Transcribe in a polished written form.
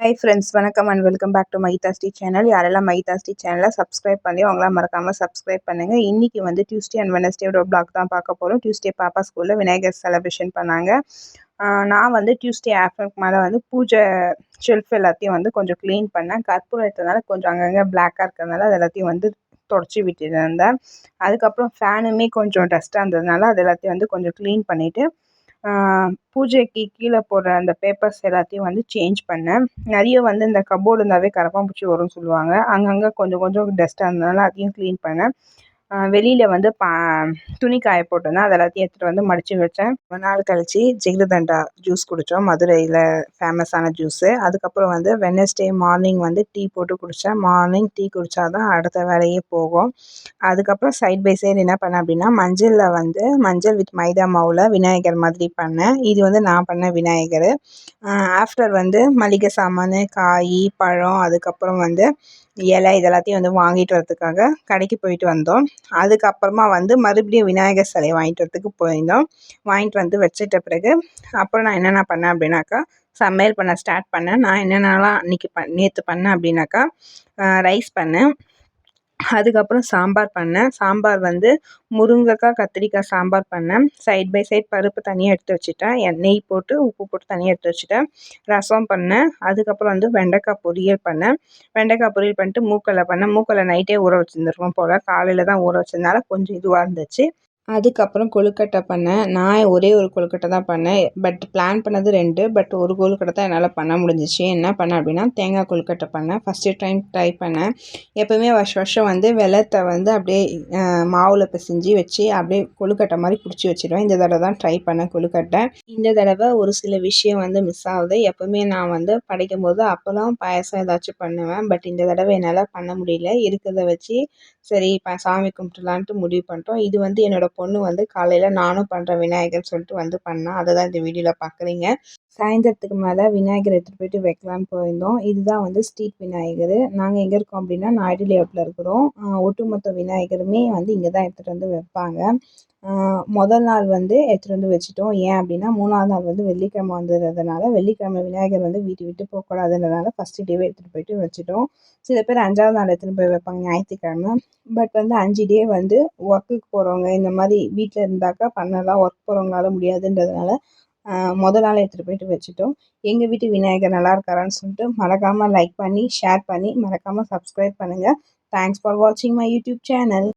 Hi friends, வணக்கம் and welcome back to மைதாஸ்டி channel. யாரெல்லாம் மைதாஸ்டி சேனலை சப்ஸ்கிரைப் பண்ணி அவங்களாம் மறக்காமல் சப்ஸ்கிரைப் பண்ணுங்கள். இன்றைக்கி வந்து டியூஸ்டே அண்ட் வெனஸ்டேயோட பிளாக் தான் பார்க்க போகிறோம். டியூஸ்டே பாப்பா ஸ்கூலில் விநாயகர் செலிப்ரேஷன் பண்ணாங்க. நான் வந்து டியூஸ்டே ஆஃப்டர்னுக்கு மேலே வந்து பூஜை ஷெல்ஃப் எல்லாத்தையும் வந்து கொஞ்சம் க்ளீன் பண்ணேன். கற்பூரம் எடுத்ததுனால கொஞ்சம் அங்கங்கே பிளாக்காக இருக்கிறதுனால அது எல்லாத்தையும் வந்து தொடச்சி விட்டுருந்தேன். அதுக்கப்புறம் ஃபேனுமே கொஞ்சம் டஸ்ட்டாக இருந்ததுனால அது எல்லாத்தையும் வந்து கொஞ்சம் க்ளீன் பண்ணிவிட்டு பூஜைக்கு கீழே போடுற அந்த பேப்பர்ஸ் எல்லாத்தையும் வந்து சேஞ்ச் பண்ணேன். நிறைய வந்து இந்த கப்போர்டு இருந்தாவே கரப்பான்பூச்சி வரும்னு சொல்லுவாங்க. அங்கங்கே கொஞ்சம் கொஞ்சம் டஸ்ட்டாக இருந்ததுனால அதையும் க்ளீன் பண்ணேன். வெளியில் வந்து துணி காய போட்டிருந்தேன். அது எல்லாத்தையும் எடுத்துகிட்டு வந்து மடித்து வச்சேன். ரொம்ப நாள் கழித்து ஜிகிருதண்டா ஜூஸ் குடித்தோம். மதுரையில் ஃபேமஸான ஜூஸு. அதுக்கப்புறம் வந்து வெட்னஸ்டே மார்னிங் வந்து டீ போட்டு குடித்தேன். மார்னிங் டீ குடித்தா தான் அடுத்த வேலையே போகும். அதுக்கப்புறம் சைட் பை சைடு என்ன பண்ணேன் அப்படின்னா, மஞ்சள் வித் மைதா மாவில் விநாயகர் மாதிரி பண்ணேன். இது வந்து நான் பண்ண விநாயகர். ஆஃப்டர் வந்து மளிகை சாமான், காய், பழம், அதுக்கப்புறம் வந்து இலை இதெல்லாத்தையும் வந்து வாங்கிட்டு வரதுக்காக கடைக்கு போயிட்டு வந்தோம். அதுக்கப்புறமா வந்து மறுபடியும் விநாயகர் சிலையை வாங்கிட்டு வரதுக்கு போயிருந்தோம். வாங்கிட்டு வந்து வச்சிட்ட பிறகு அப்புறம் நான் என்னென்ன பண்ணேன் அப்படின்னாக்கா, சமையல் பண்ண ஸ்டார்ட் பண்ணேன். நான் என்னென்னலாம் நேற்று பண்ணேன் அப்படின்னாக்கா, ரைஸ் பண்ணேன். அதுக்கப்புறம் சாம்பார் பண்ணேன். சாம்பார் வந்து முருங்கைக்காய், கத்திரிக்காய் சாம்பார் பண்ணேன். சைட் பை சைட் பருப்பு தனியாக எடுத்து வச்சுட்டேன். நெய் போட்டு உப்பு போட்டு தனியாக எடுத்து வச்சுட்டேன். ரசம் பண்ணேன். அதுக்கப்புறம் வந்து வெண்டைக்காய் பொரியல் பண்ணேன். வெண்டைக்காய் பொரியல் பண்ணிட்டு மூக்கல்ல பண்ணேன். மூக்கல்ல நைட்டே ஊற வச்சுருந்துருக்கோம் போல். காலையில் தான் ஊற வச்சதுனால கொஞ்சம் இதுவாக இருந்துச்சு. அதுக்கப்புறம் கொழுக்கட்டை பண்ணேன். நான் ஒரே ஒரு கொழுக்கட்டை தான் பண்ணேன். பட் பிளான் பண்ணது 2. பட் ஒரு கொழுக்கட்டை தான் என்னால் பண்ண முடிஞ்சிச்சு. என்ன பண்ணேன் அப்படின்னா, தேங்காய் கொழுக்கட்டை பண்ணேன். ஃபஸ்ட்டு டைம் ட்ரை பண்ணேன். எப்போவுமே வருஷம் வந்து வெல்லத்தை வந்து அப்படியே மாவில் பிசைஞ்சு வச்சு அப்படியே கொழுக்கட்டை மாதிரி பிடிச்சி வச்சுடுவேன். இந்த தடவை தான் ட்ரை பண்ணேன் கொழுக்கட்டை. இந்த தடவை ஒரு சில விஷயம் வந்து மிஸ் ஆகுது. எப்போவுமே நான் வந்து படைக்கும் போது அப்போலாம் பாயசம் ஏதாச்சும் பண்ணுவேன். பட் இந்த தடவை என்னால் பண்ண முடியல. இருக்கிறத வச்சு சரி சாமி கும்பிட்டுலான்ட்டு முடிவு பண்ணிட்டோம். இது வந்து என்னோட பொண்ணு வந்து காலையில் நானும் பண்ணுறேன் விநாயகர்னு சொல்லிட்டு வந்து பண்ணா. அதை தான் இந்த வீடியோவில் பார்க்குறீங்க. சாயந்தரத்துக்கு மேலே விநாயகர் எடுத்துகிட்டு போயிட்டு வைக்கலான்னு போயிருந்தோம். இதுதான் வந்து ஸ்ட்ரீட் விநாயகர். நாங்கள் எங்கே இருக்கோம் அப்படின்னா, நாயுடு லேஅவுட்டில் இருக்கிறோம். ஒட்டுமொத்த விநாயகருமே வந்து இங்கே தான் எடுத்துகிட்டு வந்து வைப்பாங்க. முதல் நாள் வந்து எடுத்துகிட்டு வந்து வச்சுட்டோம். ஏன் அப்படின்னா, 3ஆவது நாள் வந்து வெள்ளிக்கிழமை வந்ததுனால வெள்ளிக்கிழமை விநாயகர் வந்து வீட்டு விட்டு போகக்கூடாதுன்றதுனால ஃபஸ்ட்டு டேவே எடுத்துகிட்டு போயிட்டு வச்சுட்டோம். சில பேர் 5ஆவது நாள் எடுத்துகிட்டு போய் வைப்பாங்க, ஞாயிற்றுக்கிழமை. பட் வந்து 5 டே வந்து ஒர்க்குக்கு போகிறவங்க இந்த மாதிரி வீட்டில் இருந்தாக்கா பண்ணலாம். ஒர்க் போகிறவங்களால முடியாதுன்றதுனால முதல் நாள் எடுத்துகிட்டு போயிட்டு வச்சுட்டோம். எங்கள் வீட்டு விநாயகர் நல்லா இருக்காரான்னு சொல்லிட்டு மறக்காமல் லைக் பண்ணி, ஷேர் பண்ணி, மறக்காமல் சப்ஸ்கிரைப் பண்ணுங்கள். தேங்க்ஸ் ஃபார் வாட்சிங் மை யூடியூப் சேனல்.